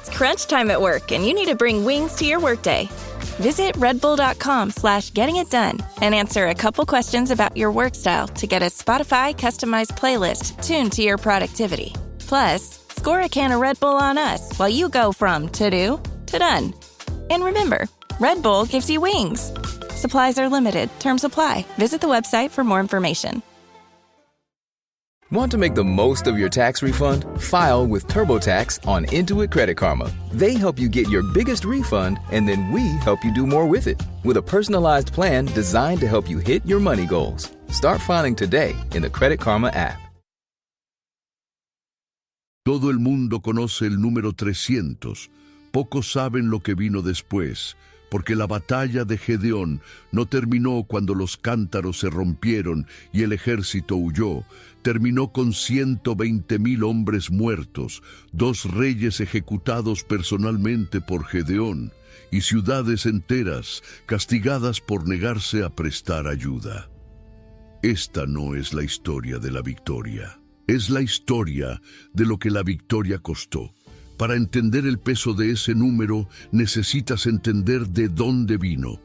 It's crunch time at work and you need to bring wings to your workday. Visit redbull.com/gettingitdone and answer a couple questions about your work style to get a Spotify customized playlist tuned to your productivity. Plus, score a can of Red Bull on us while you go from to-do to done. And remember, Red Bull gives you wings. Supplies are limited. Terms apply. Visit the website for more information. Want to make the most of your tax refund? File with TurboTax on Intuit Credit Karma. They help you get your biggest refund, and then we help you do more with it. With a personalized plan designed to help you hit your money goals. Start filing today in the Credit Karma app. Todo el mundo conoce el número 300. Pocos saben lo que vino después, porque la batalla de Gedeón no terminó cuando los cántaros se rompieron y el ejército huyó. Terminó con 120,000 hombres muertos, 2 reyes ejecutados personalmente por Gedeón y ciudades enteras castigadas por negarse a prestar ayuda. Esta no es la historia de la victoria. Es la historia de lo que la victoria costó. Para entender el peso de ese número, necesitas entender de dónde vino.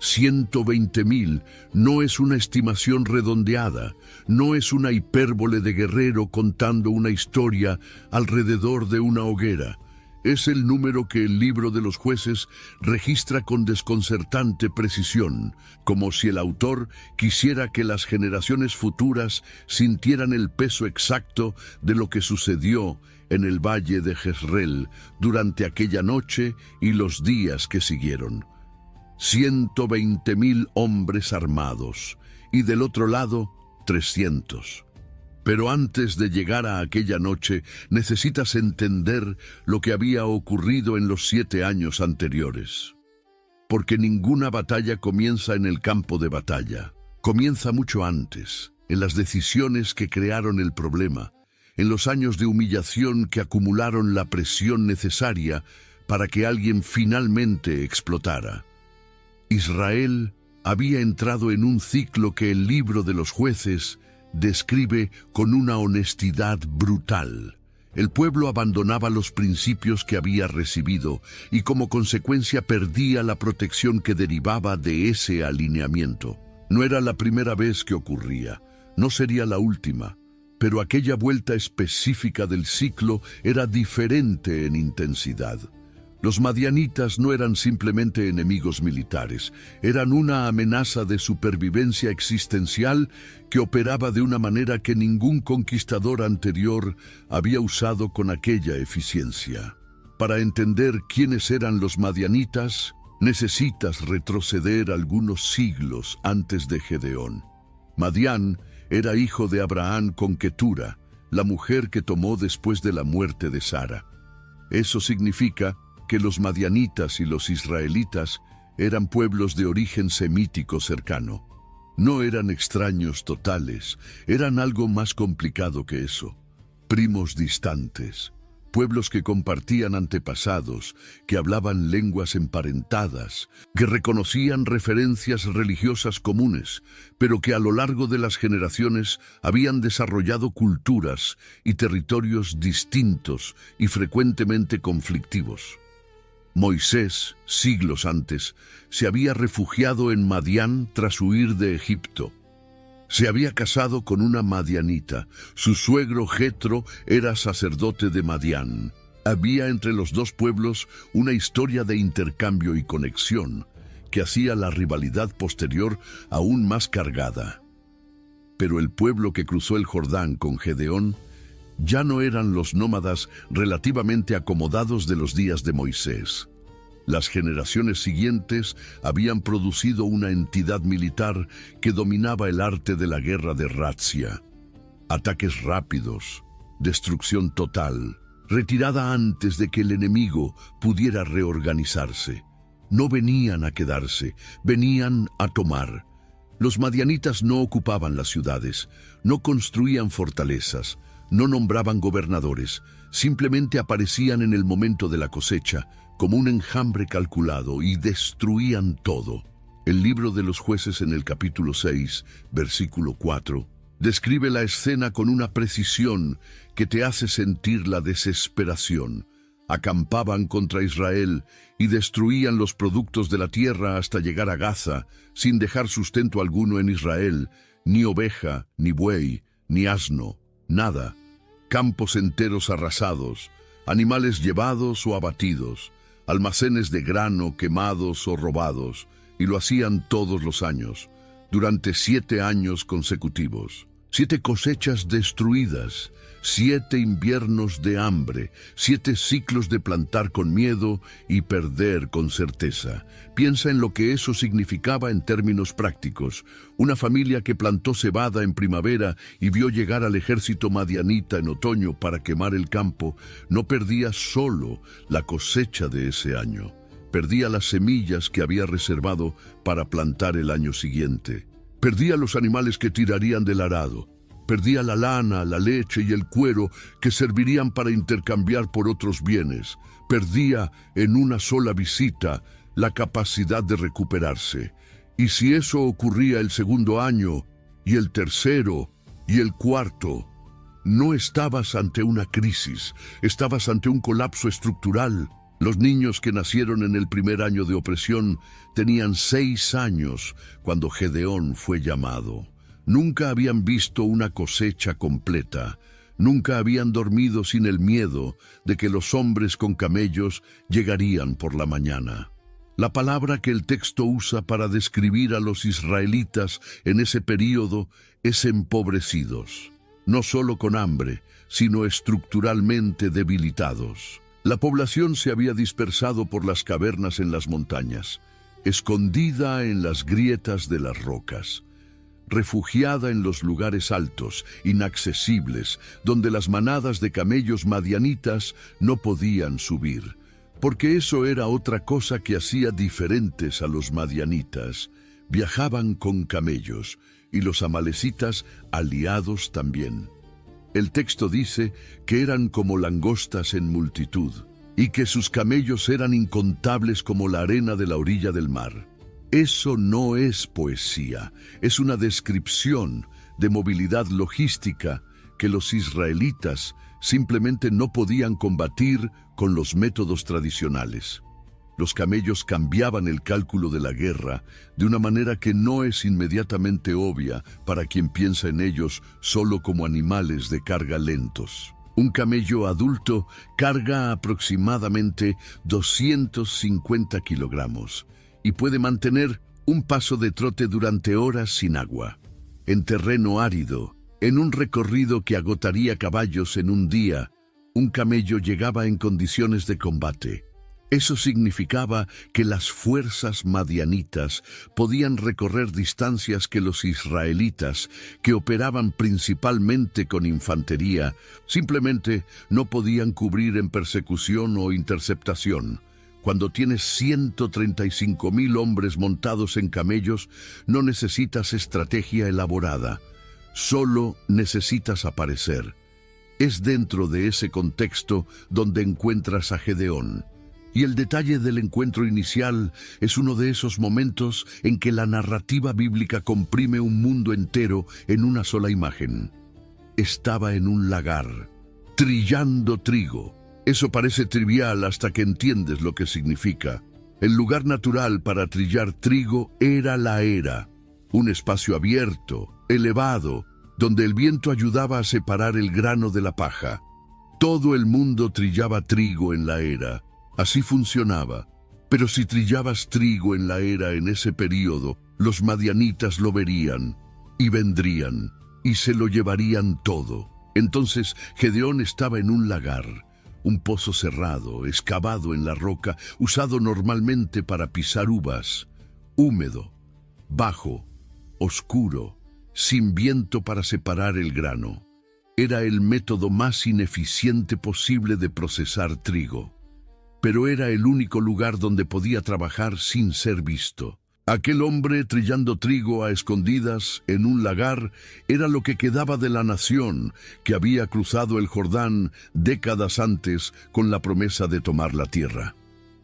120,000 no es una estimación redondeada, no es una hipérbole de guerrero contando una historia alrededor de una hoguera. Es el número que el libro de los jueces registra con desconcertante precisión, como si el autor quisiera que las generaciones futuras sintieran el peso exacto de lo que sucedió en el valle de Jezreel durante aquella noche y los días que siguieron. 120,000 hombres armados, y del otro lado, 300. Pero antes de llegar a aquella noche, necesitas entender lo que había ocurrido en los 7 años anteriores. Porque ninguna batalla comienza en el campo de batalla. Comienza mucho antes, en las decisiones que crearon el problema, en los años de humillación que acumularon la presión necesaria para que alguien finalmente explotara. Israel había entrado en un ciclo que el libro de los jueces describe con una honestidad brutal. El pueblo abandonaba los principios que había recibido y como consecuencia perdía la protección que derivaba de ese alineamiento. No era la primera vez que ocurría, no sería la última, pero aquella vuelta específica del ciclo era diferente en intensidad. Los madianitas no eran simplemente enemigos militares, eran una amenaza de supervivencia existencial que operaba de una manera que ningún conquistador anterior había usado con aquella eficiencia. Para entender quiénes eran los madianitas, necesitas retroceder algunos siglos antes de Gedeón. Madián era hijo de Abraham con Ketura, la mujer que tomó después de la muerte de Sara. Eso significa que los madianitas y los israelitas eran pueblos de origen semítico cercano. No eran extraños totales, eran algo más complicado que eso. Primos distantes, pueblos que compartían antepasados, que hablaban lenguas emparentadas, que reconocían referencias religiosas comunes, pero que a lo largo de las generaciones habían desarrollado culturas y territorios distintos y frecuentemente conflictivos. Moisés, siglos antes, se había refugiado en Madián tras huir de Egipto. Se había casado con una madianita. Su suegro Jetro era sacerdote de Madián. Había entre los dos pueblos una historia de intercambio y conexión que hacía la rivalidad posterior aún más cargada. Pero el pueblo que cruzó el Jordán con Gedeón ya no eran los nómadas relativamente acomodados de los días de Moisés. Las generaciones siguientes habían producido una entidad militar que dominaba el arte de la guerra de razzia. Ataques rápidos, destrucción total, retirada antes de que el enemigo pudiera reorganizarse. No venían a quedarse, venían a tomar. Los madianitas no ocupaban las ciudades, no construían fortalezas, no nombraban gobernadores, simplemente aparecían en el momento de la cosecha, como un enjambre calculado, y destruían todo. El libro de los jueces en el capítulo 6, versículo 4, describe la escena con una precisión que te hace sentir la desesperación. acampaban contra Israel y destruían los productos de la tierra hasta llegar a Gaza, sin dejar sustento alguno en Israel, ni oveja, ni buey, ni asno, nada. Campos enteros arrasados, animales llevados o abatidos, almacenes de grano quemados o robados, y lo hacían todos los años, durante 7 años consecutivos. 7 cosechas destruidas, 7 inviernos de hambre, 7 ciclos de plantar con miedo y perder con certeza. Piensa en lo que eso significaba en términos prácticos. Una familia que plantó cebada en primavera y vio llegar al ejército madianita en otoño para quemar el campo, no perdía solo la cosecha de ese año, perdía las semillas que había reservado para plantar el año siguiente. Perdía los animales que tirarían del arado. Perdía la lana, la leche y el cuero que servirían para intercambiar por otros bienes. Perdía en una sola visita la capacidad de recuperarse. Y si eso ocurría el segundo año, y el tercero, y el cuarto, no estabas ante una crisis, estabas ante un colapso estructural. Los niños que nacieron en el primer año de opresión tenían 6 años cuando Gedeón fue llamado. Nunca habían visto una cosecha completa. Nunca habían dormido sin el miedo de que los hombres con camellos llegarían por la mañana. La palabra que el texto usa para describir a los israelitas en ese período es empobrecidos. No solo con hambre, sino estructuralmente debilitados. La población se había dispersado por las cavernas en las montañas, escondida en las grietas de las rocas, refugiada en los lugares altos, inaccesibles, donde las manadas de camellos madianitas no podían subir, porque eso era otra cosa que hacía diferentes a los madianitas. Viajaban con camellos, y los amalecitas aliados también. El texto dice que eran como langostas en multitud, y que sus camellos eran incontables como la arena de la orilla del mar. Eso no es poesía, es una descripción de movilidad logística que los israelitas simplemente no podían combatir con los métodos tradicionales. Los camellos cambiaban el cálculo de la guerra de una manera que no es inmediatamente obvia para quien piensa en ellos solo como animales de carga lentos. Un camello adulto carga aproximadamente 250 kilogramos y puede mantener un paso de trote durante horas sin agua, en terreno árido, en un recorrido que agotaría caballos en un día. Un camello llegaba en condiciones de combate. Eso significaba que las fuerzas madianitas podían recorrer distancias que los israelitas, que operaban principalmente con infantería, simplemente no podían cubrir en persecución o interceptación. Cuando tienes 135,000 hombres montados en camellos, no necesitas estrategia elaborada, solo necesitas aparecer. Es dentro de ese contexto donde encuentras a Gedeón. Y el detalle del encuentro inicial es uno de esos momentos en que la narrativa bíblica comprime un mundo entero en una sola imagen. Estaba en un lagar, trillando trigo. Eso parece trivial hasta que entiendes lo que significa. El lugar natural para trillar trigo era la era, un espacio abierto, elevado, donde el viento ayudaba a separar el grano de la paja. Todo el mundo trillaba trigo en la era. Así funcionaba. Pero si trillabas trigo en la era en ese período, los madianitas lo verían, y vendrían, y se lo llevarían todo. Entonces Gedeón estaba en un lagar, un pozo cerrado, excavado en la roca, usado normalmente para pisar uvas, húmedo, bajo, oscuro, sin viento para separar el grano. Era el método más ineficiente posible de procesar trigo. Pero era el único lugar donde podía trabajar sin ser visto. Aquel hombre trillando trigo a escondidas en un lagar era lo que quedaba de la nación que había cruzado el Jordán décadas antes con la promesa de tomar la tierra.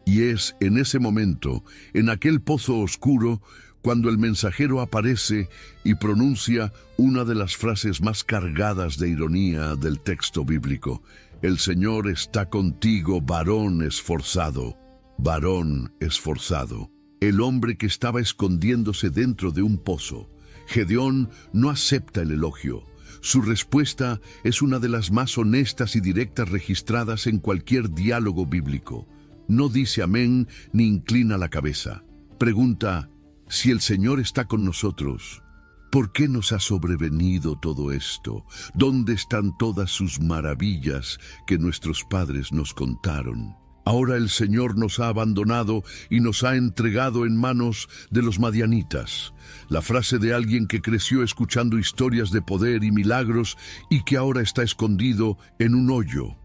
Y es en ese momento, en aquel pozo oscuro, cuando el mensajero aparece y pronuncia una de las frases más cargadas de ironía del texto bíblico. El Señor está contigo, varón esforzado. Varón esforzado. El hombre que estaba escondiéndose dentro de un pozo. Gedeón no acepta el elogio. Su respuesta es una de las más honestas y directas registradas en cualquier diálogo bíblico. No dice amén ni inclina la cabeza. Pregunta, si el Señor está con nosotros, ¿por qué nos ha sobrevenido todo esto? ¿Dónde están todas sus maravillas que nuestros padres nos contaron? Ahora el Señor nos ha abandonado y nos ha entregado en manos de los madianitas. La frase de alguien que creció escuchando historias de poder y milagros y que ahora está escondido en un hoyo.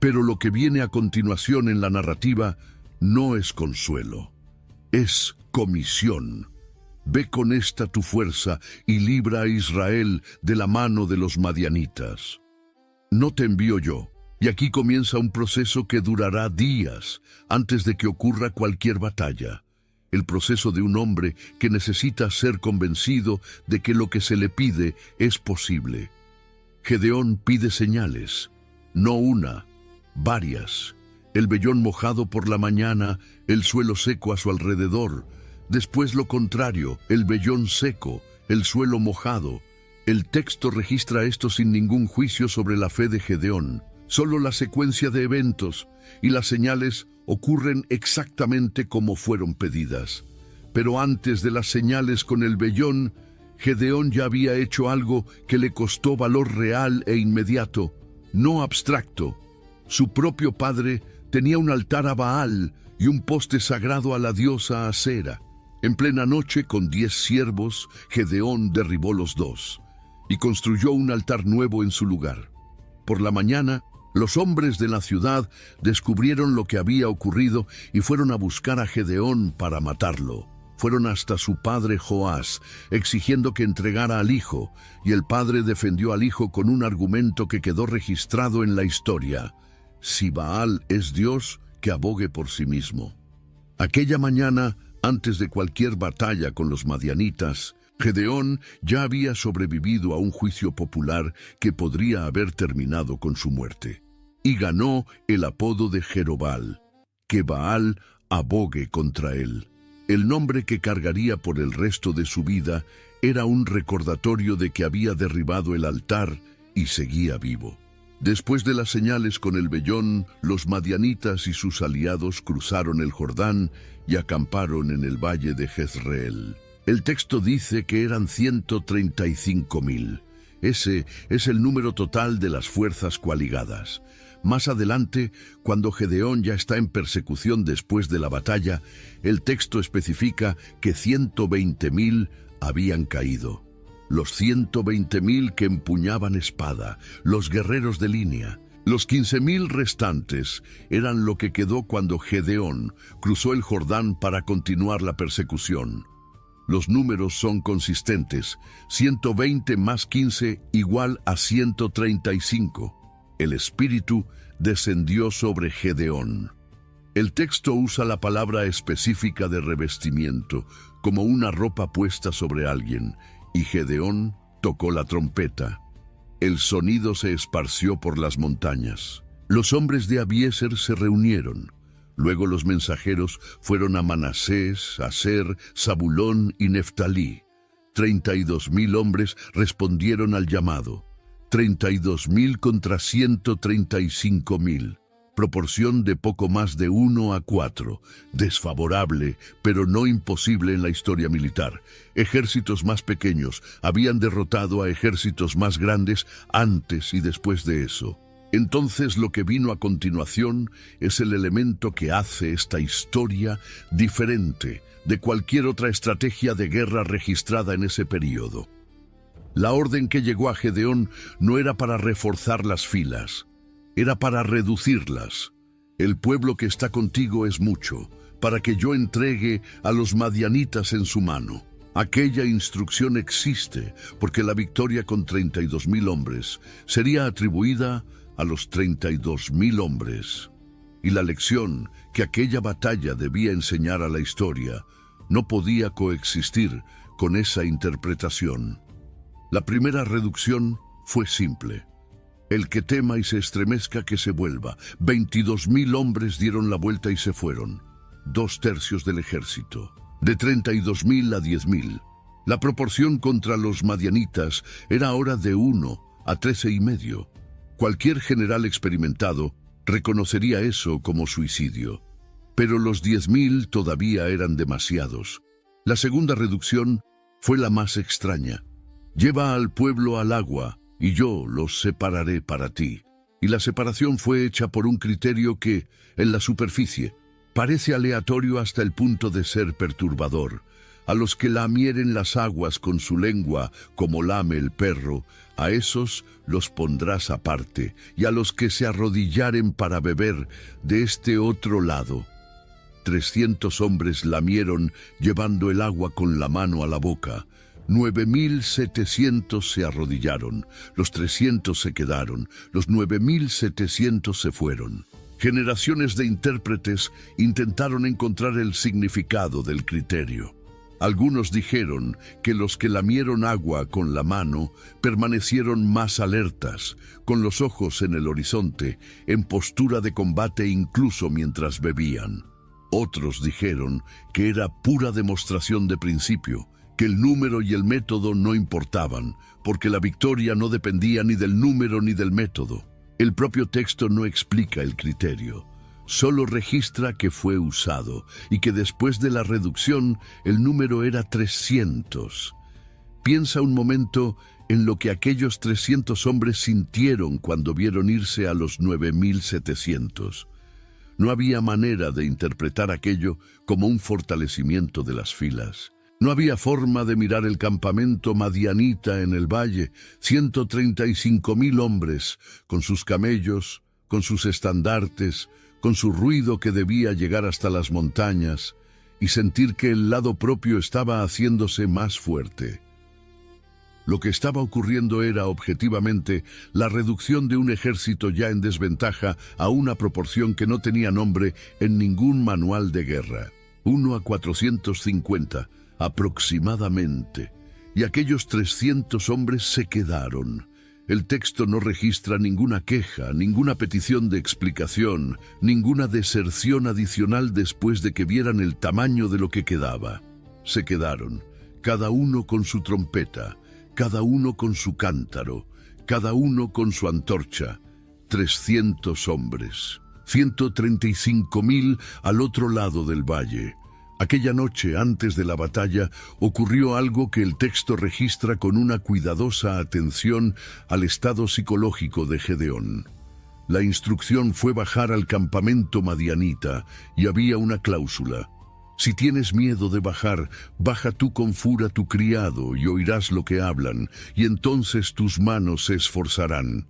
Pero lo que viene a continuación en la narrativa no es consuelo, es comisión. Ve con esta tu fuerza y libra a Israel de la mano de los madianitas. No te envío yo. Y aquí comienza un proceso que durará días antes de que ocurra cualquier batalla. El proceso de un hombre que necesita ser convencido de que lo que se le pide es posible. Gedeón pide señales, no una, varias. El vellón mojado por la mañana, el suelo seco a su alrededor. Después lo contrario, el vellón seco, el suelo mojado. El texto registra esto sin ningún juicio sobre la fe de Gedeón. Solo la secuencia de eventos y las señales ocurren exactamente como fueron pedidas. Pero antes de las señales con el vellón, Gedeón ya había hecho algo que le costó valor real e inmediato, no abstracto. Su propio padre tenía un altar a Baal y un poste sagrado a la diosa Asera. En plena noche, con 10 siervos, Gedeón derribó los dos y construyó un altar nuevo en su lugar. Por la mañana, los hombres de la ciudad descubrieron lo que había ocurrido y fueron a buscar a Gedeón para matarlo. Fueron hasta su padre Joás, exigiendo que entregara al hijo, y el padre defendió al hijo con un argumento que quedó registrado en la historia. Si Baal es Dios, que abogue por sí mismo. Aquella mañana, antes de cualquier batalla con los madianitas, Gedeón ya había sobrevivido a un juicio popular que podría haber terminado con su muerte, y ganó el apodo de Jerobal, que Baal abogue contra él. El nombre que cargaría por el resto de su vida era un recordatorio de que había derribado el altar y seguía vivo. Después de las señales con el vellón, los madianitas y sus aliados cruzaron el Jordán y acamparon en el valle de Jezreel. El texto dice que eran 135,000. Ese es el número total de las fuerzas coaligadas. Más adelante, cuando Gedeón ya está en persecución después de la batalla, el texto especifica que 120,000 habían caído. Los 120,000 que empuñaban espada, los guerreros de línea. Los 15,000 restantes eran lo que quedó cuando Gedeón cruzó el Jordán para continuar la persecución. Los números son consistentes. 120 más 15 igual a 135. El Espíritu descendió sobre Gedeón. El texto usa la palabra específica de revestimiento, como una ropa puesta sobre alguien, y Gedeón tocó la trompeta. El sonido se esparció por las montañas. Los hombres de Abiezer se reunieron. Luego los mensajeros fueron a Manasés, Aser, Zabulón y Neftalí. 32,000 hombres respondieron al llamado. 32,000 contra 135,000. Proporción de poco más de 1 a 4. Desfavorable, pero no imposible en la historia militar. Ejércitos más pequeños habían derrotado a ejércitos más grandes antes y después de eso. Entonces lo que vino a continuación es el elemento que hace esta historia diferente de cualquier otra estrategia de guerra registrada en ese período. La orden que llegó a Gedeón no era para reforzar las filas, era para reducirlas. El pueblo que está contigo es mucho, para que yo entregue a los madianitas en su mano. Aquella instrucción existe porque la victoria con 32,000 hombres sería atribuida a los 32,000 hombres. Y la lección que aquella batalla debía enseñar a la historia no podía coexistir con esa interpretación. La primera reducción fue simple. El que tema y se estremezca, que se vuelva. 22.000 hombres dieron la vuelta y se fueron. 2/3 del ejército. De 32.000 a 10.000. La proporción contra los madianitas era ahora de 1 a 13,5. Cualquier general experimentado reconocería eso como suicidio. Pero los 10.000 todavía eran demasiados. La segunda reducción fue la más extraña. Lleva al pueblo al agua, y yo los separaré para ti. Y la separación fue hecha por un criterio que, en la superficie, parece aleatorio hasta el punto de ser perturbador. A los que lamieren las aguas con su lengua, como lame el perro, a esos los pondrás aparte, y a los que se arrodillaren para beber de este otro lado. 300 hombres lamieron, llevando el agua con la mano a la boca. 9.700 se arrodillaron, los 300 se quedaron, los 9.700 se fueron. Generaciones de intérpretes intentaron encontrar el significado del criterio. Algunos dijeron que los que lamieron agua con la mano permanecieron más alertas, con los ojos en el horizonte, en postura de combate incluso mientras bebían. Otros dijeron que era pura demostración de principio, que el número y el método no importaban, porque la victoria no dependía ni del número ni del método. El propio texto no explica el criterio. Solo registra que fue usado y que después de la reducción el número era 300. Piensa un momento en lo que aquellos 300 hombres sintieron cuando vieron irse a los 9.700. No había manera de interpretar aquello como un fortalecimiento de las filas. No había forma de mirar el campamento madianita en el valle, 135.000 hombres, con sus camellos, con sus estandartes, con su ruido que debía llegar hasta las montañas, y sentir que el lado propio estaba haciéndose más fuerte. Lo que estaba ocurriendo era, objetivamente, la reducción de un ejército ya en desventaja a una proporción que no tenía nombre en ningún manual de guerra. 1 a 450, aproximadamente, y aquellos 300 hombres se quedaron. El texto no registra ninguna queja, ninguna petición de explicación, ninguna deserción adicional después de que vieran el tamaño de lo que quedaba. Se quedaron, cada uno con su trompeta, cada uno con su cántaro, cada uno con su antorcha. 300 hombres, 135.000 al otro lado del valle. Aquella noche, antes de la batalla, ocurrió algo que el texto registra con una cuidadosa atención al estado psicológico de Gedeón. La instrucción fue bajar al campamento madianita y había una cláusula. Si tienes miedo de bajar, baja tú con Fura tu criado y oirás lo que hablan, y entonces tus manos se esforzarán.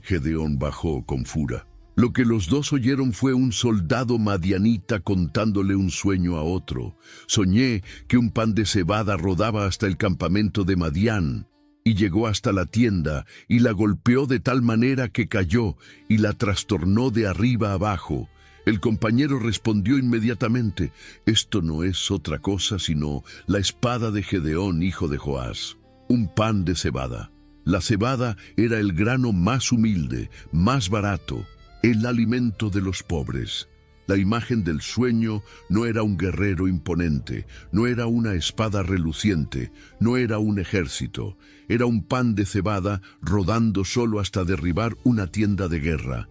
Gedeón bajó con Fura. Lo que los dos oyeron fue un soldado madianita contándole un sueño a otro. Soñé que un pan de cebada rodaba hasta el campamento de Madián, y llegó hasta la tienda, y la golpeó de tal manera que cayó, y la trastornó de arriba abajo. El compañero respondió inmediatamente: esto no es otra cosa sino la espada de Gedeón, hijo de Joás. Un pan de cebada. La cebada era el grano más humilde, más barato, el alimento de los pobres. La imagen del sueño no era un guerrero imponente, no era una espada reluciente, no era un ejército. Era un pan de cebada rodando solo hasta derribar una tienda de guerra.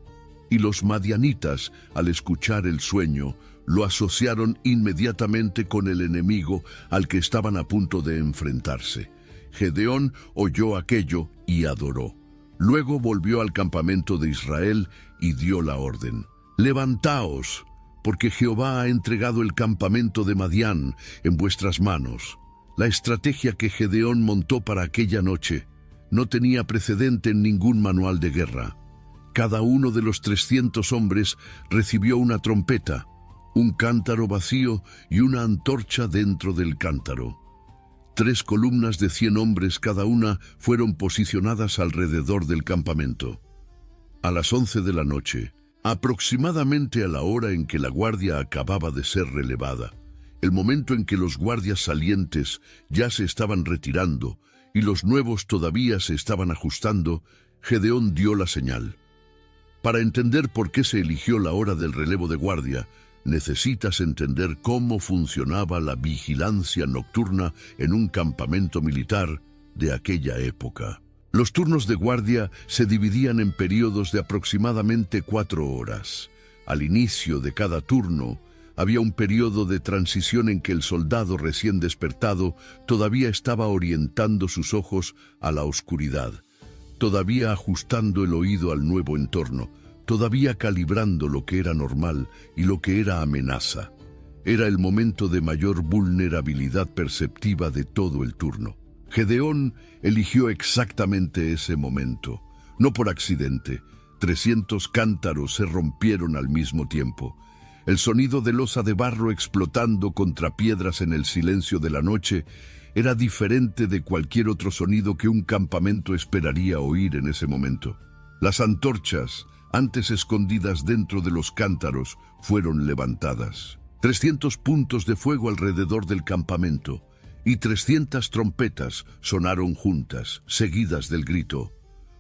Y los madianitas, al escuchar el sueño, lo asociaron inmediatamente con el enemigo al que estaban a punto de enfrentarse. Gedeón oyó aquello y adoró. Luego volvió al campamento de Israel y dio la orden: levantaos, porque Jehová ha entregado el campamento de Madián en vuestras manos. La estrategia que Gedeón montó para aquella noche no tenía precedente en ningún manual de guerra. Cada uno de los 300 hombres recibió una trompeta, un cántaro vacío y una antorcha dentro del cántaro. 3 columnas de 100 hombres cada una fueron posicionadas alrededor del campamento. A las 11 de la noche, aproximadamente a la hora en que la guardia acababa de ser relevada, el momento en que los guardias salientes ya se estaban retirando y los nuevos todavía se estaban ajustando, Gedeón dio la señal. Para entender por qué se eligió la hora del relevo de guardia, necesitas entender cómo funcionaba la vigilancia nocturna en un campamento militar de aquella época. Los turnos de guardia se dividían en periodos de aproximadamente 4 horas. Al inicio de cada turno, había un periodo de transición en que el soldado recién despertado todavía estaba orientando sus ojos a la oscuridad, todavía ajustando el oído al nuevo entorno, todavía calibrando lo que era normal y lo que era amenaza. Era el momento de mayor vulnerabilidad perceptiva de todo el turno. Gedeón eligió exactamente ese momento, no por accidente. 300 cántaros se rompieron al mismo tiempo. El sonido de losa de barro explotando contra piedras en el silencio de la noche era diferente de cualquier otro sonido que un campamento esperaría oír en ese momento. Las antorchas, antes escondidas dentro de los cántaros, fueron levantadas. 300 puntos de fuego alrededor del campamento y 300 trompetas sonaron juntas, seguidas del grito: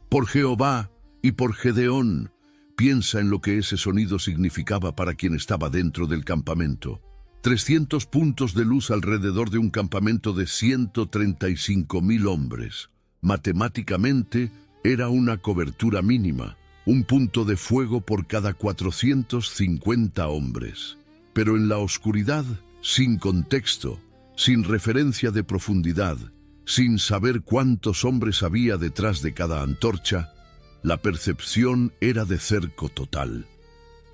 «Por Jehová y por Gedeón». Piensa en lo que ese sonido significaba para quien estaba dentro del campamento. 300 puntos de luz alrededor de un campamento de 135,000 hombres. Matemáticamente, era una cobertura mínima, un punto de fuego por cada 450 hombres. Pero en la oscuridad, sin contexto, sin referencia de profundidad, sin saber cuántos hombres había detrás de cada antorcha, la percepción era de cerco total.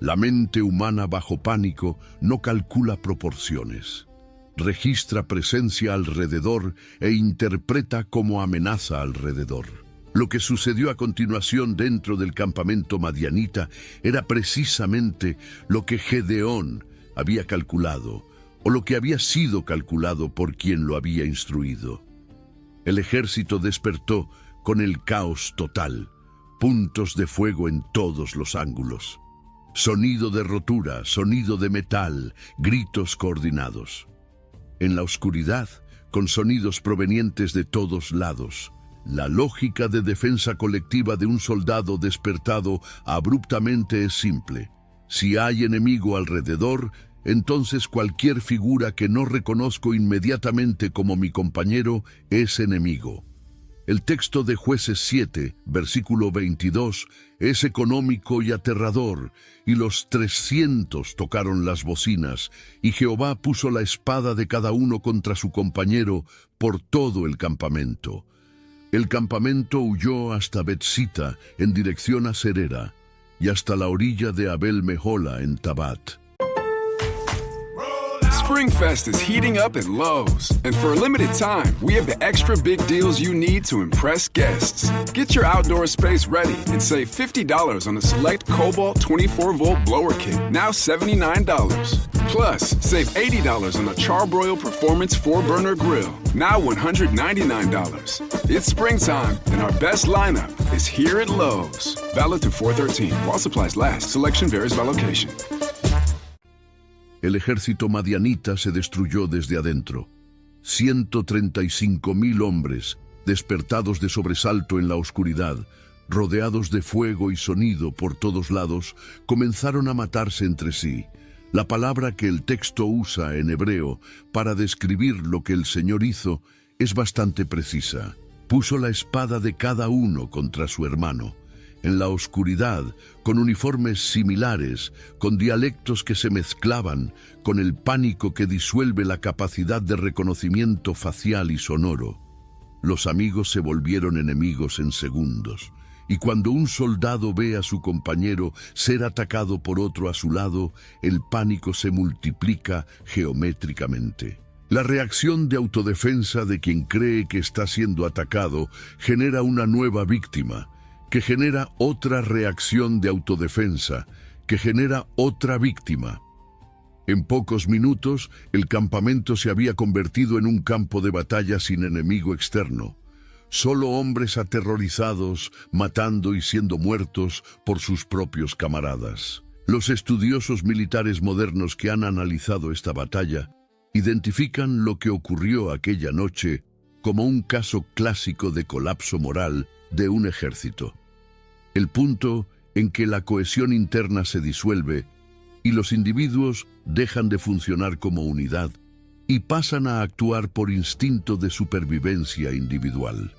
La mente humana bajo pánico no calcula proporciones. Registra presencia alrededor e interpreta como amenaza alrededor. Lo que sucedió a continuación dentro del campamento madianita era precisamente lo que Gedeón había calculado, o lo que había sido calculado por quien lo había instruido. El ejército despertó con el caos total. Puntos de fuego en todos los ángulos. Sonido de rotura, sonido de metal, gritos coordinados. En la oscuridad, con sonidos provenientes de todos lados, la lógica de defensa colectiva de un soldado despertado abruptamente es simple. Si hay enemigo alrededor, entonces cualquier figura que no reconozco inmediatamente como mi compañero es enemigo. El texto de Jueces 7, versículo 22, es económico y aterrador, y los 300 tocaron las bocinas, y Jehová puso la espada de cada uno contra su compañero por todo el campamento. El campamento huyó hasta Betzita, en dirección a Serera, y hasta la orilla de Abel Mehola, en Tabat. SpringFest is heating up at Lowe's, and for a limited time, we have the extra big deals you need to impress guests. Get your outdoor space ready and save $50 on a select Cobalt 24-volt blower kit, now $79. Plus, save $80 on a Charbroil Performance 4-burner grill, now $199. It's springtime, and our best lineup is here at Lowe's. Valid through 4/13. While supplies last, selection varies by location. El ejército madianita se destruyó desde adentro. 135,000 hombres, despertados de sobresalto en la oscuridad, rodeados de fuego y sonido por todos lados, comenzaron a matarse entre sí. La palabra que el texto usa en hebreo para describir lo que el Señor hizo es bastante precisa. Puso la espada de cada uno contra su hermano. En la oscuridad, con uniformes similares, con dialectos que se mezclaban, con el pánico que disuelve la capacidad de reconocimiento facial y sonoro. Los amigos se volvieron enemigos en segundos, y cuando un soldado ve a su compañero ser atacado por otro a su lado, el pánico se multiplica geométricamente. La reacción de autodefensa de quien cree que está siendo atacado genera una nueva víctima, que genera otra reacción de autodefensa, que genera otra víctima. En pocos minutos, el campamento se había convertido en un campo de batalla sin enemigo externo. Solo hombres aterrorizados, matando y siendo muertos por sus propios camaradas. Los estudiosos militares modernos que han analizado esta batalla identifican lo que ocurrió aquella noche como un caso clásico de colapso moral de un ejército. el punto en que la cohesión interna se disuelve y los individuos dejan de funcionar como unidad y pasan a actuar por instinto de supervivencia individual.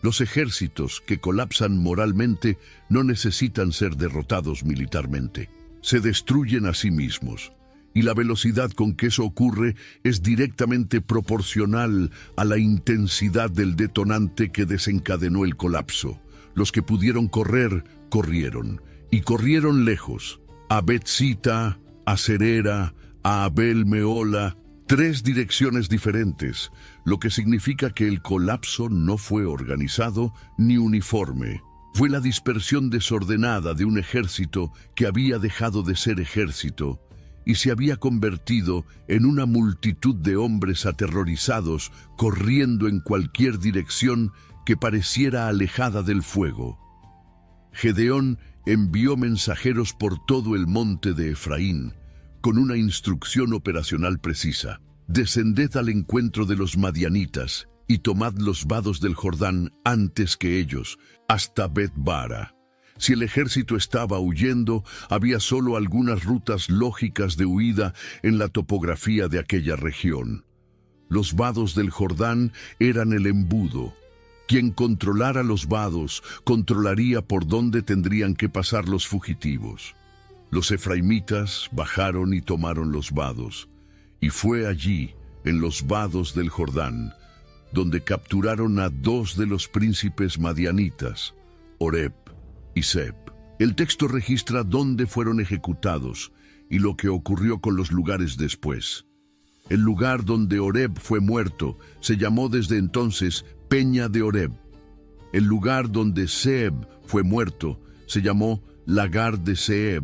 Los ejércitos que colapsan moralmente no necesitan ser derrotados militarmente. Se destruyen a sí mismos, y la velocidad con que eso ocurre es directamente proporcional a la intensidad del detonante que desencadenó el colapso. Los que pudieron correr, corrieron, y corrieron lejos, a Betzita, a Cerera, a Abel Meola, 3 direcciones diferentes, lo que significa que el colapso no fue organizado ni uniforme. Fue la dispersión desordenada de un ejército que había dejado de ser ejército y se había convertido en una multitud de hombres aterrorizados corriendo en cualquier dirección que pareciera alejada del fuego. Gedeón envió mensajeros por todo el monte de Efraín, con una instrucción operacional precisa: descended al encuentro de los madianitas y tomad los vados del Jordán antes que ellos, hasta Bet-bara. Si el ejército estaba huyendo, había solo algunas rutas lógicas de huida en la topografía de aquella región. Los vados del Jordán eran el embudo. Quien controlara los vados controlaría por dónde tendrían que pasar los fugitivos. Los efraimitas bajaron y tomaron los vados, y fue allí, en los vados del Jordán, donde capturaron a 2 de los príncipes madianitas, Oreb y Zeb. El texto registra dónde fueron ejecutados y lo que ocurrió con los lugares después. El lugar donde Oreb fue muerto se llamó desde entonces Peña de Oreb. El lugar donde Zeb fue muerto se llamó Lagar de Zeb.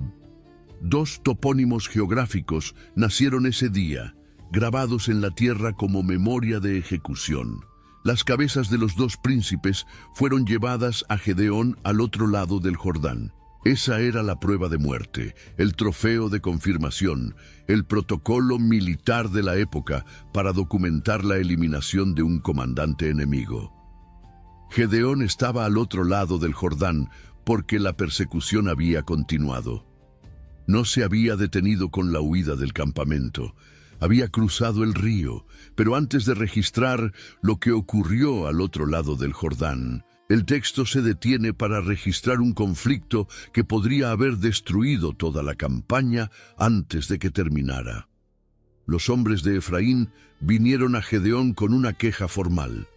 2 topónimos geográficos nacieron ese día, grabados en la tierra como memoria de ejecución. Las cabezas de los 2 príncipes fueron llevadas a Gedeón al otro lado del Jordán. Esa era la prueba de muerte, el trofeo de confirmación, el protocolo militar de la época para documentar la eliminación de un comandante enemigo. Gedeón estaba al otro lado del Jordán porque la persecución había continuado. No se había detenido con la huida del campamento. Había cruzado el río, pero antes de registrar lo que ocurrió al otro lado del Jordán, el texto se detiene para registrar un conflicto que podría haber destruido toda la campaña antes de que terminara. Los hombres de Efraín vinieron a Gedeón con una queja formal.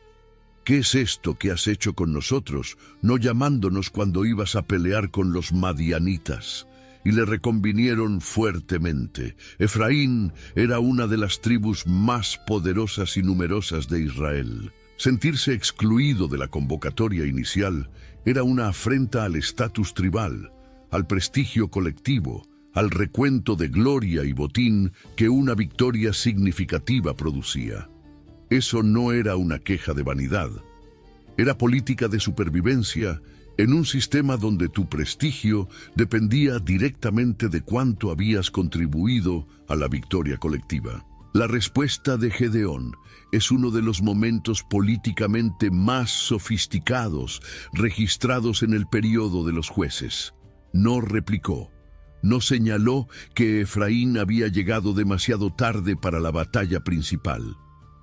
¿Qué es esto que has hecho con nosotros, no llamándonos cuando ibas a pelear con los madianitas? Y le reconvinieron fuertemente. Efraín era una de las tribus más poderosas y numerosas de Israel. Sentirse excluido de la convocatoria inicial era una afrenta al estatus tribal, al prestigio colectivo, al recuento de gloria y botín que una victoria significativa producía. Eso no era una queja de vanidad. Era política de supervivencia en un sistema donde tu prestigio dependía directamente de cuánto habías contribuido a la victoria colectiva. La respuesta de Gedeón es uno de los momentos políticamente más sofisticados registrados en el período de los jueces. No replicó, no señaló que Efraín había llegado demasiado tarde para la batalla principal.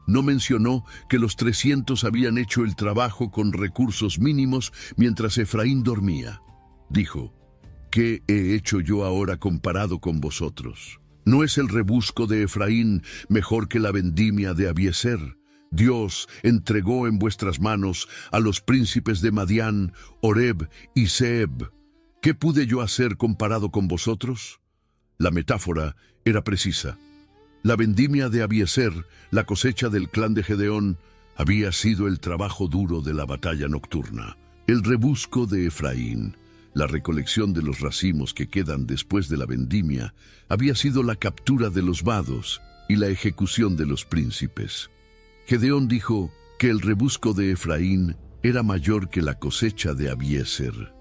No mencionó que los 300 habían hecho el trabajo con recursos mínimos mientras Efraín dormía. Dijo, ¿qué he hecho yo ahora comparado con vosotros? ¿No es el rebusco de Efraín mejor que la vendimia de Abiezer? Dios entregó en vuestras manos a los príncipes de Madián, Oreb y Zeb. ¿Qué pude yo hacer comparado con vosotros? La metáfora era precisa. La vendimia de Abiezer, la cosecha del clan de Gedeón, había sido el trabajo duro de la batalla nocturna. El rebusco de Efraín, la recolección de los racimos que quedan después de la vendimia, había sido la captura de los vados y la ejecución de los príncipes. Gedeón dijo que el rebusco de Efraín era mayor que la cosecha de Abiezer.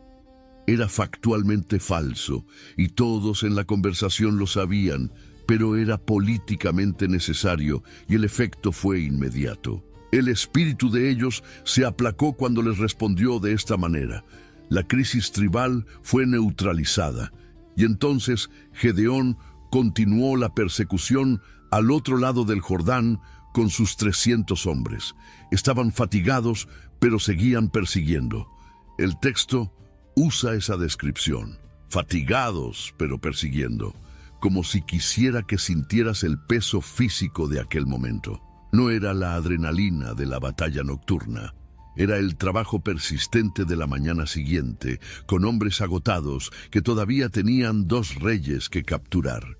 Era factualmente falso y todos en la conversación lo sabían, pero era políticamente necesario y el efecto fue inmediato. El espíritu de ellos se aplacó cuando les respondió de esta manera: La crisis tribal fue neutralizada, y entonces Gedeón continuó la persecución al otro lado del Jordán con sus 300 hombres. Estaban fatigados, pero seguían persiguiendo. El texto usa esa descripción, fatigados, pero persiguiendo, como si quisiera que sintieras el peso físico de aquel momento. No era la adrenalina de la batalla nocturna, era el trabajo persistente de la mañana siguiente, con hombres agotados que todavía tenían 2 reyes que capturar.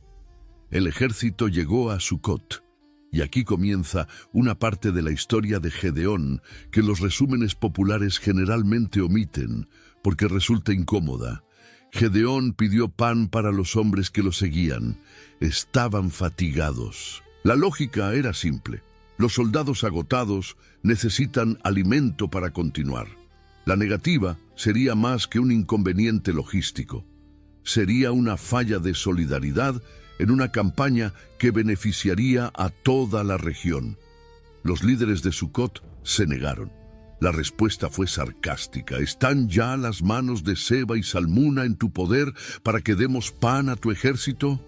El ejército llegó a Sucot, y aquí comienza una parte de la historia de Gedeón que los resúmenes populares generalmente omiten porque resulta incómoda. Gedeón pidió pan para los hombres que lo seguían. Estaban fatigados. La lógica era simple. Los soldados agotados necesitan alimento para continuar. La negativa sería más que un inconveniente logístico. Sería una falla de solidaridad en una campaña que beneficiaría a toda la región. Los líderes de Sucot se negaron. La respuesta fue sarcástica. ¿Están ya las manos de Seba y Salmuna en tu poder para que demos pan a tu ejército?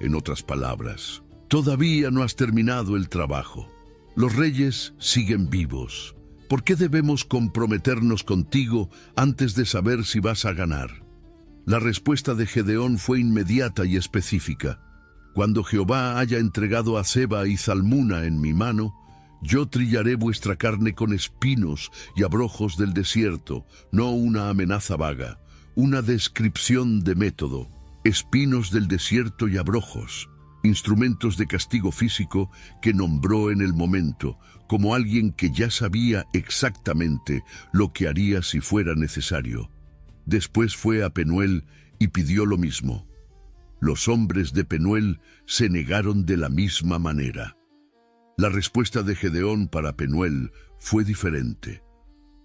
En otras palabras, todavía no has terminado el trabajo. Los reyes siguen vivos. ¿Por qué debemos comprometernos contigo antes de saber si vas a ganar? La respuesta de Gedeón fue inmediata y específica. Cuando Jehová haya entregado a Seba y Salmuna en mi mano, yo trillaré vuestra carne con espinos y abrojos del desierto, no una amenaza vaga, una descripción de método. Espinos del desierto y abrojos, instrumentos de castigo físico que nombró en el momento, como alguien que ya sabía exactamente lo que haría si fuera necesario. Después fue a Penuel y pidió lo mismo. Los hombres de Penuel se negaron de la misma manera. La respuesta de Gedeón para Penuel fue diferente.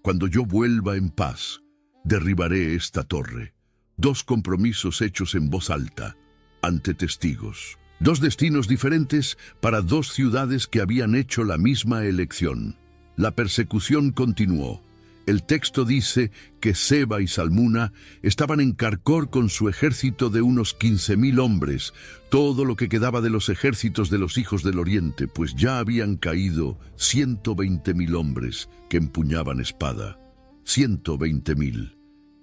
Cuando yo vuelva en paz, derribaré esta torre. 2 compromisos hechos en voz alta, ante testigos. 2 destinos diferentes para 2 ciudades que habían hecho la misma elección. La persecución continuó. El texto dice que Seba y Salmuna estaban en Carcor con su ejército de unos 15,000 hombres, todo lo que quedaba de los ejércitos de los hijos del oriente, pues ya habían caído 120,000 hombres que empuñaban espada. 120,000.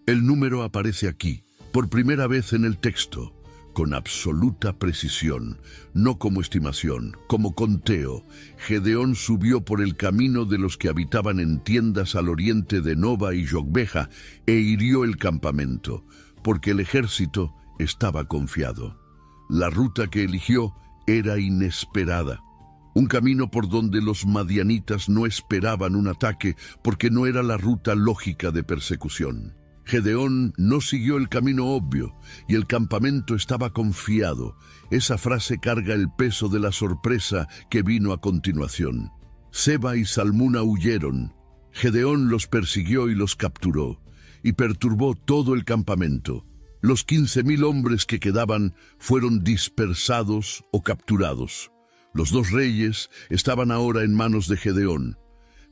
El número aparece aquí, por primera vez en el texto, con absoluta precisión, no como estimación, como conteo. Gedeón subió por el camino de los que habitaban en tiendas al oriente de Nova y Jogbeja e hirió el campamento, porque el ejército estaba confiado. La ruta que eligió era inesperada, un camino por donde los madianitas no esperaban un ataque porque no era la ruta lógica de persecución. Gedeón no siguió el camino obvio y el campamento estaba confiado. Esa frase carga el peso de la sorpresa que vino a continuación. Seba y Salmuna huyeron. Gedeón los persiguió y los capturó, y perturbó todo el campamento. Los 15,000 hombres que quedaban fueron dispersados o capturados. Los 2 reyes estaban ahora en manos de Gedeón,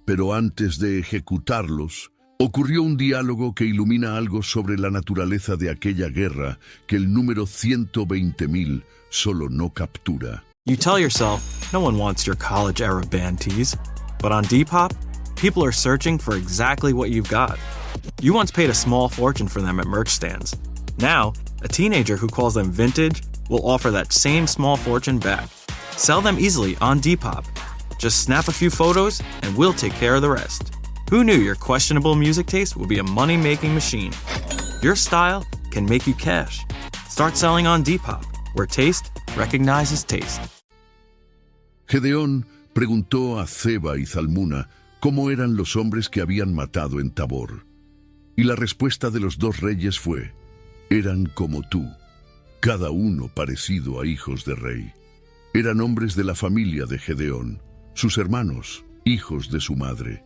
pero antes de ejecutarlos, ocurrió un diálogo que ilumina algo sobre la naturaleza de aquella guerra que el número 120,000 solo no captura. You tell yourself, no one wants your college-era band tees. But on Depop, people are searching for exactly what you've got. You once paid a small fortune for them at merch stands. Now, a teenager who calls them vintage will offer that same small fortune back. Sell them easily on Depop. Just snap a few photos and we'll take care of the rest. Who knew your questionable music taste would be a money-making machine? Your style can make you cash. Start selling on Depop, where taste recognizes taste. Gedeón preguntó a Seba y Salmuna cómo eran los hombres que habían matado en Tabor. Y la respuesta de los 2 reyes fue: eran como tú, cada uno parecido a hijos de rey. Eran hombres de la familia de Gedeón, sus hermanos, hijos de su madre.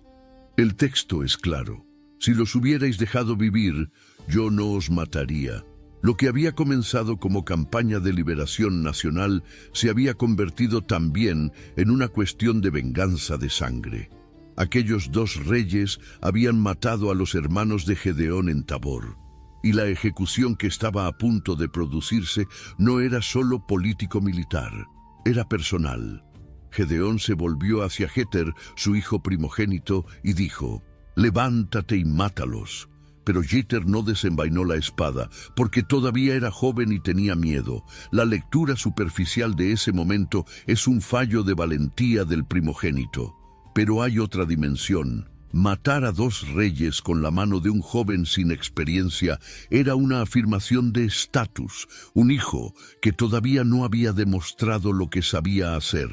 El texto es claro. Si los hubierais dejado vivir, yo no os mataría. Lo que había comenzado como campaña de liberación nacional se había convertido también en una cuestión de venganza de sangre. Aquellos 2 reyes habían matado a los hermanos de Gedeón en Tabor, y la ejecución que estaba a punto de producirse no era solo político-militar, era personal. Gedeón se volvió hacia Jeter, su hijo primogénito, y dijo: «Levántate y mátalos». Pero Jeter no desenvainó la espada, porque todavía era joven y tenía miedo. La lectura superficial de ese momento es un fallo de valentía del primogénito. Pero hay otra dimensión. Matar a 2 reyes con la mano de un joven sin experiencia era una afirmación de estatus, un hijo que todavía no había demostrado lo que sabía hacer,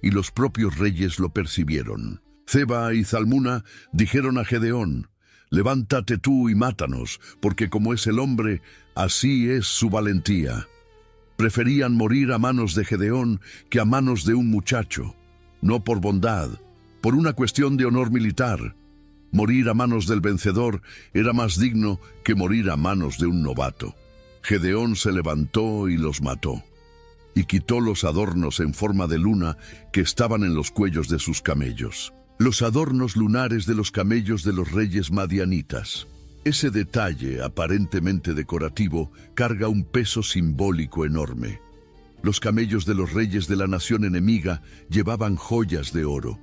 y los propios reyes lo percibieron. Zeba y Zalmuna dijeron a Gedeón: «Levántate tú y mátanos, porque como es el hombre, así es su valentía». Preferían morir a manos de Gedeón que a manos de un muchacho, no por bondad, por una cuestión de honor militar. Morir a manos del vencedor era más digno que morir a manos de un novato. Gedeón se levantó y los mató, y quitó los adornos en forma de luna que estaban en los cuellos de sus camellos. Los adornos lunares de los camellos de los reyes madianitas. Ese detalle, aparentemente decorativo, carga un peso simbólico enorme. Los camellos de los reyes de la nación enemiga llevaban joyas de oro.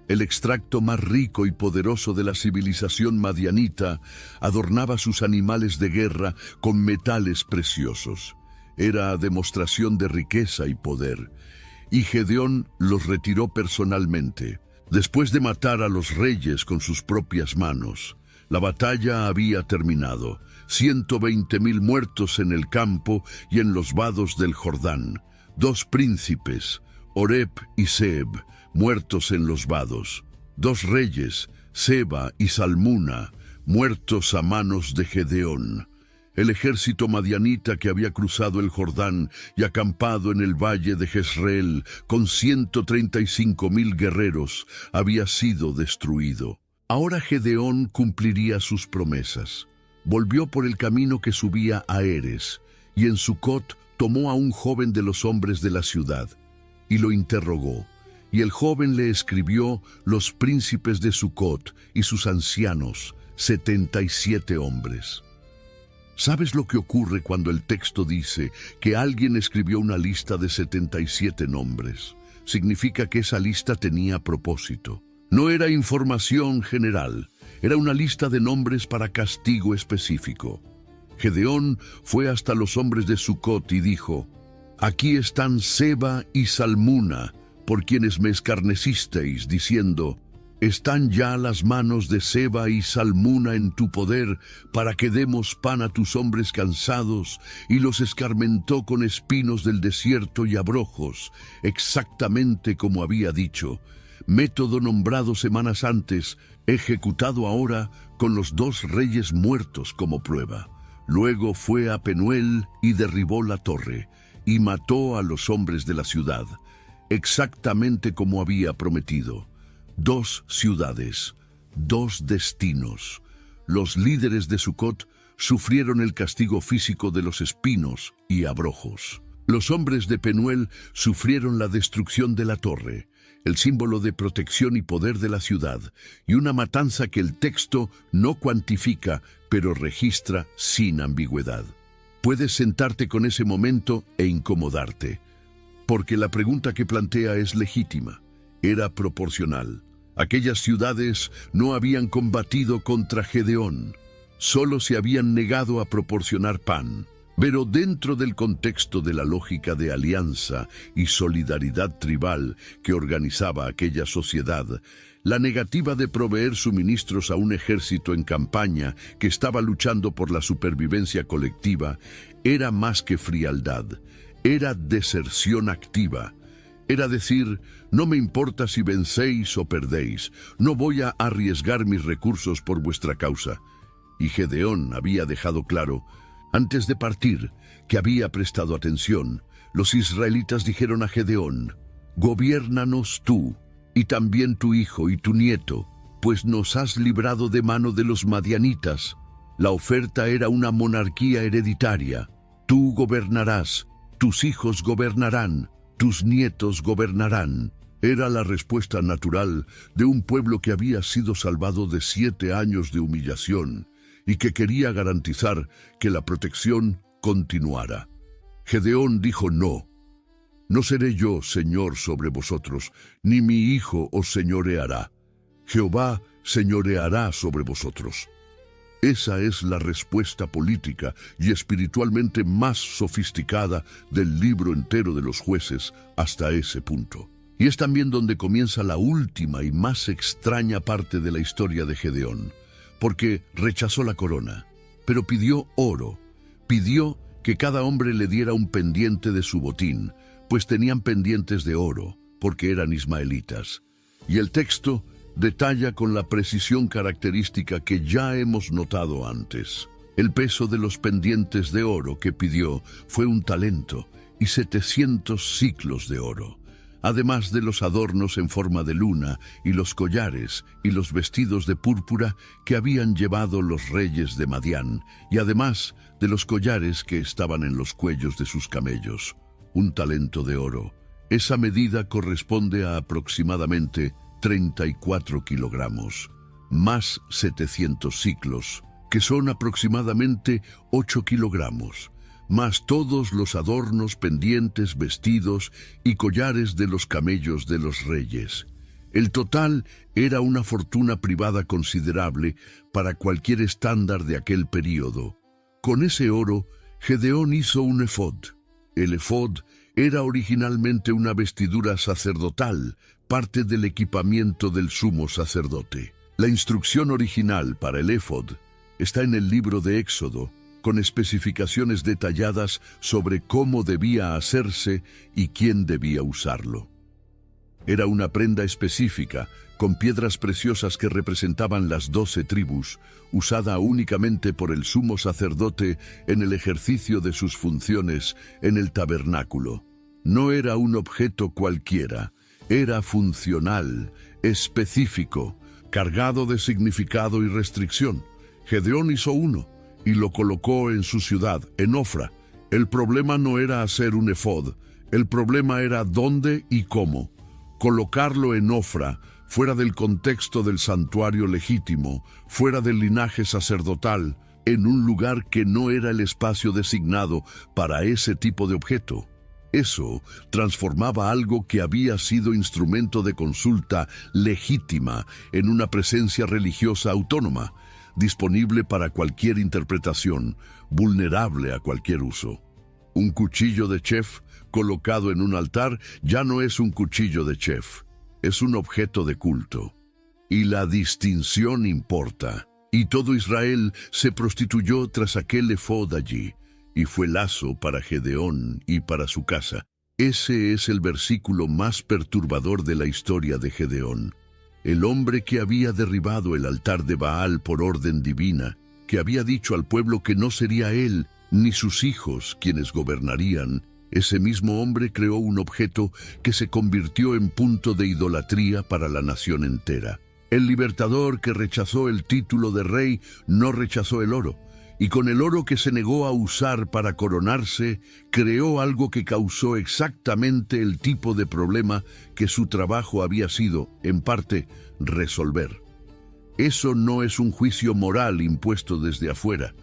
El extracto más rico y poderoso de la civilización madianita adornaba sus animales de guerra con metales preciosos. Era demostración de riqueza y poder, y Gedeón los retiró personalmente. Después de matar a los reyes con sus propias manos, la batalla había terminado. 120.000 muertos en el campo y en los vados del Jordán. 2 príncipes, Oreb y Zeeb, muertos en los vados. 2 reyes, Zeba y Zalmuna, muertos a manos de Gedeón. El ejército madianita que había cruzado el Jordán y acampado en el valle de Jezreel con 135.000 guerreros había sido destruido. Ahora Gedeón cumpliría sus promesas. Volvió por el camino que subía a Heres, y en Sucot tomó a un joven de los hombres de la ciudad, y lo interrogó. Y el joven le escribió los príncipes de Sucot y sus ancianos, 77 hombres. ¿Sabes lo que ocurre cuando el texto dice que alguien escribió una lista de 77 nombres? Significa que esa lista tenía propósito. No era información general, era una lista de nombres para castigo específico. Gedeón fue hasta los hombres de Sucot y dijo: «Aquí están Zeba y Zalmuna, por quienes me escarnecisteis, diciendo: ¿están ya las manos de Zeba y Zalmuna en tu poder para que demos pan a tus hombres cansados?» Y los escarmentó con espinos del desierto y abrojos, exactamente como había dicho. Método nombrado semanas antes, ejecutado ahora con los 2 reyes muertos como prueba. Luego fue a Penuel y derribó la torre, y mató a los hombres de la ciudad, exactamente como había prometido. 2 ciudades, 2 destinos. Los líderes de Sucot sufrieron el castigo físico de los espinos y abrojos. Los hombres de Penuel sufrieron la destrucción de la torre, el símbolo de protección y poder de la ciudad, y una matanza que el texto no cuantifica, pero registra sin ambigüedad. Puedes sentarte con ese momento e incomodarte, porque la pregunta que plantea es legítima, era proporcional. Aquellas ciudades no habían combatido contra Gedeón, solo se habían negado a proporcionar pan. Pero dentro del contexto de la lógica de alianza y solidaridad tribal que organizaba aquella sociedad, la negativa de proveer suministros a un ejército en campaña que estaba luchando por la supervivencia colectiva era más que frialdad, era deserción activa. Era decir, no me importa si vencéis o perdéis, no voy a arriesgar mis recursos por vuestra causa. Y Gedeón había dejado claro, antes de partir, que había prestado atención. Los israelitas dijeron a Gedeón: «Gobiérnanos tú, y también tu hijo y tu nieto, pues nos has librado de mano de los madianitas». La oferta era una monarquía hereditaria. Tú gobernarás, tus hijos gobernarán, tus nietos gobernarán. Era la respuesta natural de un pueblo que había sido salvado de 7 años de humillación y que quería garantizar que la protección continuara. Gedeón dijo no. No seré yo señor sobre vosotros, ni mi hijo os señoreará. Jehová señoreará sobre vosotros. Esa es la respuesta política y espiritualmente más sofisticada del libro entero de los Jueces hasta ese punto. Y es también donde comienza la última y más extraña parte de la historia de Gedeón, porque rechazó la corona, pero pidió oro, pidió que cada hombre le diera un pendiente de su botín, pues tenían pendientes de oro, porque eran ismaelitas. Y el texto detalla con la precisión característica que ya hemos notado antes. El peso de los pendientes de oro que pidió fue 1 talento y 700 siclos de oro, además de los adornos en forma de luna y los collares y los vestidos de púrpura que habían llevado los reyes de Madián, y además de los collares que estaban en los cuellos de sus camellos. 1 talento de oro. Esa medida corresponde a aproximadamente 34 kilogramos, más 700 siclos, que son aproximadamente 8 kilogramos, más todos los adornos, pendientes, vestidos y collares de los camellos de los reyes. El total era una fortuna privada considerable para cualquier estándar de aquel período. Con ese oro, Gedeón hizo un efod. El efod era originalmente una vestidura sacerdotal, parte del equipamiento del sumo sacerdote. La instrucción original para el efod está en el libro de Éxodo, con especificaciones detalladas sobre cómo debía hacerse y quién debía usarlo. Era una prenda específica, con piedras preciosas que representaban las 12 tribus, usada únicamente por el sumo sacerdote en el ejercicio de sus funciones en el tabernáculo. No era un objeto cualquiera, era funcional, específico, cargado de significado y restricción. Gedeón hizo uno y lo colocó en su ciudad, en Ofra. El problema no era hacer un efod, el problema era dónde y cómo. Colocarlo en Ofra, fuera del contexto del santuario legítimo, fuera del linaje sacerdotal, en un lugar que no era el espacio designado para ese tipo de objeto. Eso transformaba algo que había sido instrumento de consulta legítima en una presencia religiosa autónoma, disponible para cualquier interpretación, vulnerable a cualquier uso. Un cuchillo de chef colocado en un altar ya no es un cuchillo de chef, es un objeto de culto. Y la distinción importa. Y todo Israel se prostituyó tras aquel efod allí, y fue lazo para Gedeón y para su casa. Ese es el versículo más perturbador de la historia de Gedeón. El hombre que había derribado el altar de Baal por orden divina, que había dicho al pueblo que no sería él ni sus hijos quienes gobernarían, ese mismo hombre creó un objeto que se convirtió en punto de idolatría para la nación entera. El libertador que rechazó el título de rey no rechazó el oro, y con el oro que se negó a usar para coronarse, creó algo que causó exactamente el tipo de problema que su trabajo había sido, en parte, resolver. Eso no es un juicio moral impuesto desde afuera.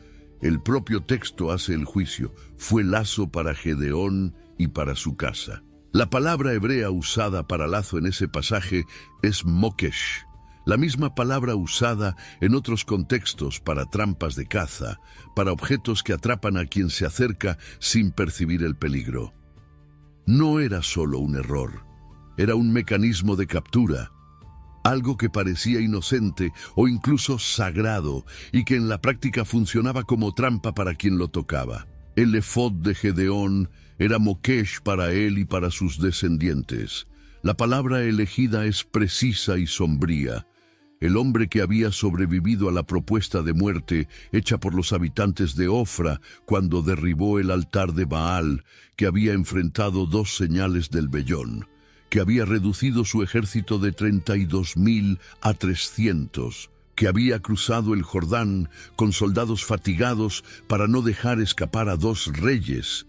El propio texto hace el juicio. Fue lazo para Gedeón y para su casa. La palabra hebrea usada para lazo en ese pasaje es mokesh, la misma palabra usada en otros contextos para trampas de caza, para objetos que atrapan a quien se acerca sin percibir el peligro. No era solo un error, era un mecanismo de captura, algo que parecía inocente o incluso sagrado y que en la práctica funcionaba como trampa para quien lo tocaba. El efod de Gedeón era mokesh para él y para sus descendientes. La palabra elegida es precisa y sombría. El hombre que había sobrevivido a la propuesta de muerte hecha por los habitantes de Ofra cuando derribó el altar de Baal, que había enfrentado 2 señales del vellón, que había reducido su ejército de 32,000 a 300, que había cruzado el Jordán con soldados fatigados para no dejar escapar a 2 reyes.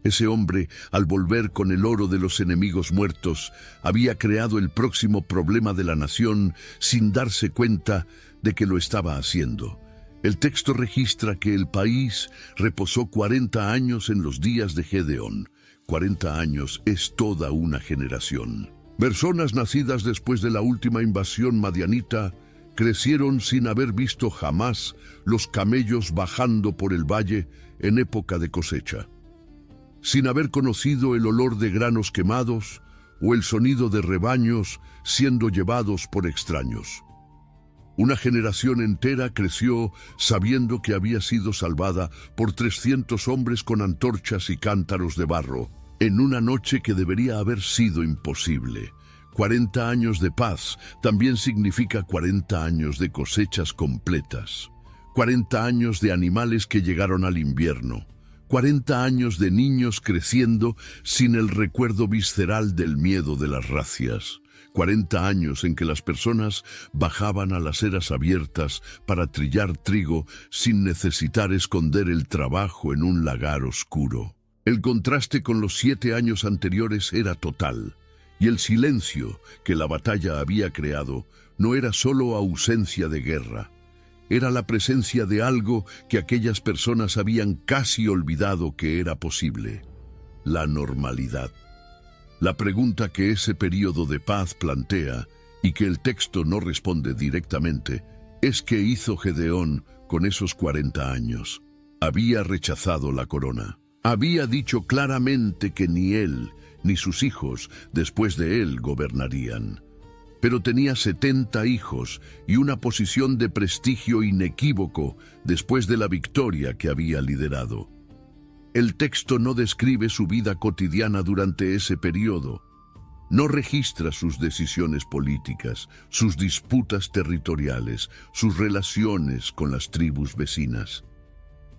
Ese hombre, al volver con el oro de los enemigos muertos, había creado el próximo problema de la nación sin darse cuenta de que lo estaba haciendo. El texto registra que el país reposó 40 años en los días de Gedeón. 40 años es toda una generación. Personas nacidas después de la última invasión madianita crecieron sin haber visto jamás los camellos bajando por el valle en época de cosecha, sin haber conocido el olor de granos quemados o el sonido de rebaños siendo llevados por extraños. Una generación entera creció sabiendo que había sido salvada por 300 hombres con antorchas y cántaros de barro, en una noche que debería haber sido imposible. 40 años de paz también significa 40 años de cosechas completas. 40 años de animales que llegaron al invierno. 40 años de niños creciendo sin el recuerdo visceral del miedo de las racias. 40 años en que las personas bajaban a las eras abiertas para trillar trigo sin necesitar esconder el trabajo en un lagar oscuro. El contraste con los 7 años anteriores era total, y el silencio que la batalla había creado no era solo ausencia de guerra, era la presencia de algo que aquellas personas habían casi olvidado que era posible: la normalidad. La pregunta que ese período de paz plantea, y que el texto no responde directamente, es ¿qué hizo Gedeón con esos 40 años? Había rechazado la corona. Había dicho claramente que ni él ni sus hijos después de él gobernarían. Pero tenía 70 hijos y una posición de prestigio inequívoco después de la victoria que había liderado. El texto no describe su vida cotidiana durante ese periodo. No registra sus decisiones políticas, sus disputas territoriales, sus relaciones con las tribus vecinas.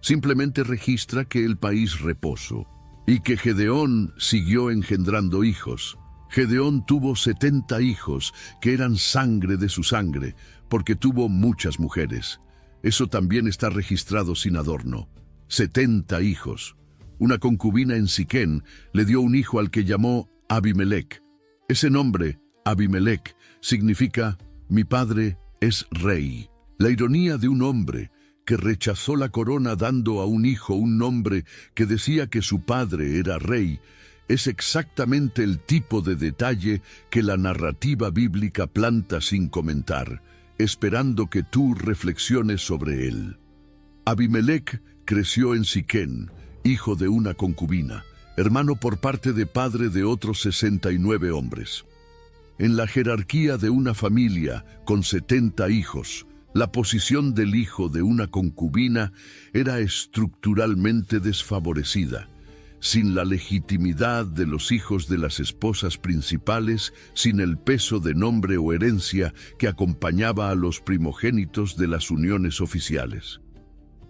Simplemente registra que el país reposó y que Gedeón siguió engendrando hijos. Gedeón tuvo 70 hijos que eran sangre de su sangre, porque tuvo muchas mujeres. Eso también está registrado sin adorno. 70 hijos. Una concubina en Siquén le dio un hijo al que llamó Abimelec. Ese nombre, Abimelec, significa «mi padre es rey». La ironía de un hombre que rechazó la corona dando a un hijo un nombre que decía que su padre era rey, es exactamente el tipo de detalle que la narrativa bíblica planta sin comentar, esperando que tú reflexiones sobre él. Abimelec creció en Siquén, hijo de una concubina, hermano por parte de padre de otros 69 hombres. En la jerarquía de una familia con 70 hijos, la posición del hijo de una concubina era estructuralmente desfavorecida, sin la legitimidad de los hijos de las esposas principales, sin el peso de nombre o herencia que acompañaba a los primogénitos de las uniones oficiales.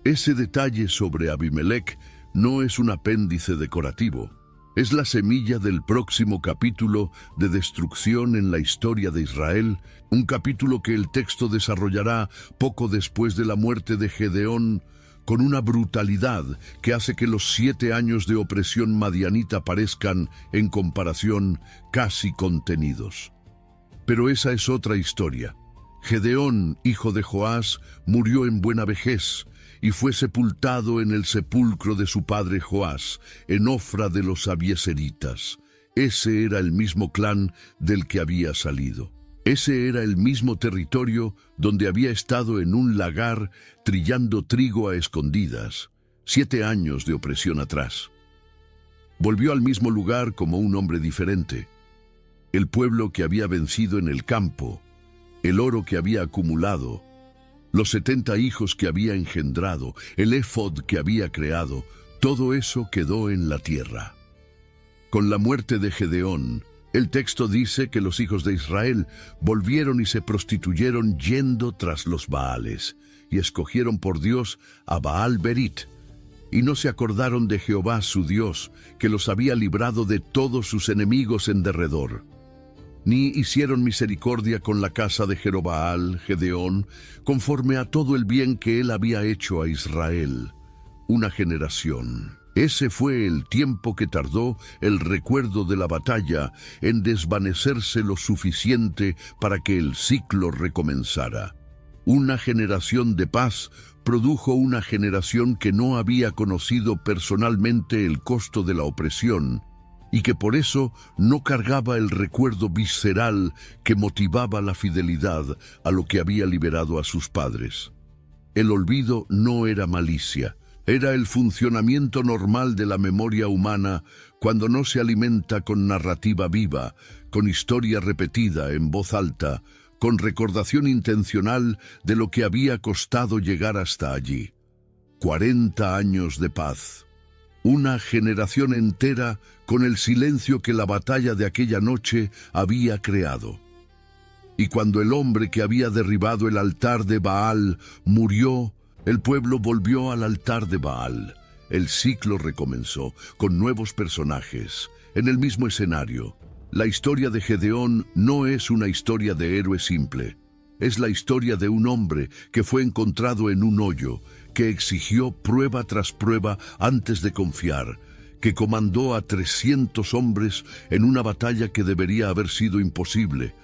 Ese detalle sobre Abimelec no es un apéndice decorativo, es la semilla del próximo capítulo de destrucción en la historia de Israel, un capítulo que el texto desarrollará poco después de la muerte de Gedeón, con una brutalidad que hace que los 7 años de opresión madianita parezcan, en comparación, casi contenidos. Pero esa es otra historia. Gedeón, hijo de Joás, murió en buena vejez y fue sepultado en el sepulcro de su padre Joás, en Ofra de los abieseritas. Ese era el mismo clan del que había salido. Ese era el mismo territorio donde había estado en un lagar trillando trigo a escondidas, 7 años de opresión atrás. Volvió al mismo lugar como un hombre diferente. El pueblo que había vencido en el campo, el oro que había acumulado, los 70 hijos que había engendrado, el éfod que había creado, todo eso quedó en la tierra. Con la muerte de Gedeón, el texto dice que los hijos de Israel volvieron y se prostituyeron yendo tras los Baales, y escogieron por Dios a Baal Berit, y no se acordaron de Jehová su Dios, que los había librado de todos sus enemigos en derredor. Ni hicieron misericordia con la casa de Jerobaal, Gedeón, conforme a todo el bien que él había hecho a Israel. Una generación. Ese fue el tiempo que tardó el recuerdo de la batalla en desvanecerse lo suficiente para que el ciclo recomenzara. Una generación de paz produjo una generación que no había conocido personalmente el costo de la opresión y que por eso no cargaba el recuerdo visceral que motivaba la fidelidad a lo que había liberado a sus padres. El olvido no era malicia, era el funcionamiento normal de la memoria humana cuando no se alimenta con narrativa viva, con historia repetida en voz alta, con recordación intencional de lo que había costado llegar hasta allí. 40 años de paz. Una generación entera con el silencio que la batalla de aquella noche había creado. Y cuando el hombre que había derribado el altar de Baal murió, el pueblo volvió al altar de Baal. El ciclo recomenzó, con nuevos personajes, en el mismo escenario. La historia de Gedeón no es una historia de héroe simple. Es la historia de un hombre que fue encontrado en un hoyo, que exigió prueba tras prueba antes de confiar, que comandó a 300 hombres en una batalla que debería haber sido imposible,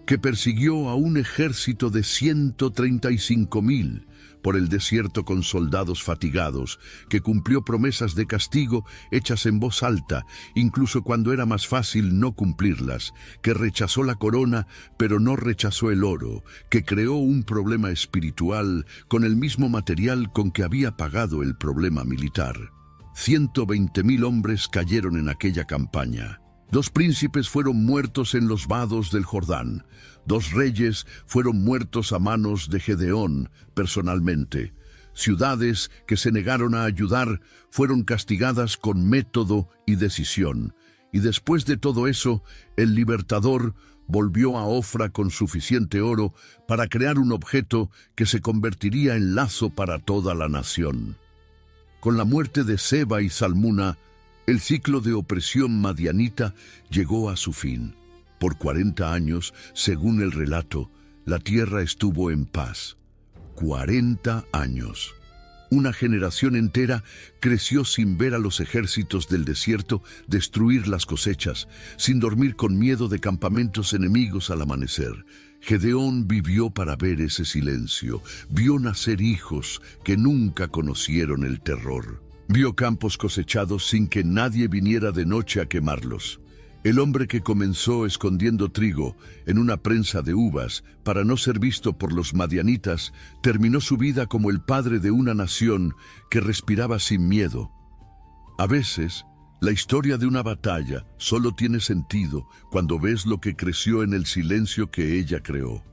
que persiguió a un ejército de 135,000 por el desierto con soldados fatigados, que cumplió promesas de castigo hechas en voz alta, incluso cuando era más fácil no cumplirlas, que rechazó la corona, pero no rechazó el oro, que creó un problema espiritual con el mismo material con que había pagado el problema militar. 120,000 hombres cayeron en aquella campaña. 2 príncipes fueron muertos en los vados del Jordán. 2 reyes fueron muertos a manos de Gedeón personalmente. Ciudades que se negaron a ayudar fueron castigadas con método y decisión. Y después de todo eso, el libertador volvió a Ofra con suficiente oro para crear un objeto que se convertiría en lazo para toda la nación. Con la muerte de Seba y Salmuna, el ciclo de opresión madianita llegó a su fin. Por 40 años, según el relato, la tierra estuvo en paz. 40 años. Una generación entera creció sin ver a los ejércitos del desierto destruir las cosechas, sin dormir con miedo de campamentos enemigos al amanecer. Gedeón vivió para ver ese silencio, vio nacer hijos que nunca conocieron el terror. Vio campos cosechados sin que nadie viniera de noche a quemarlos. El hombre que comenzó escondiendo trigo en una prensa de uvas para no ser visto por los madianitas, terminó su vida como el padre de una nación que respiraba sin miedo. A veces, la historia de una batalla solo tiene sentido cuando ves lo que creció en el silencio que ella creó.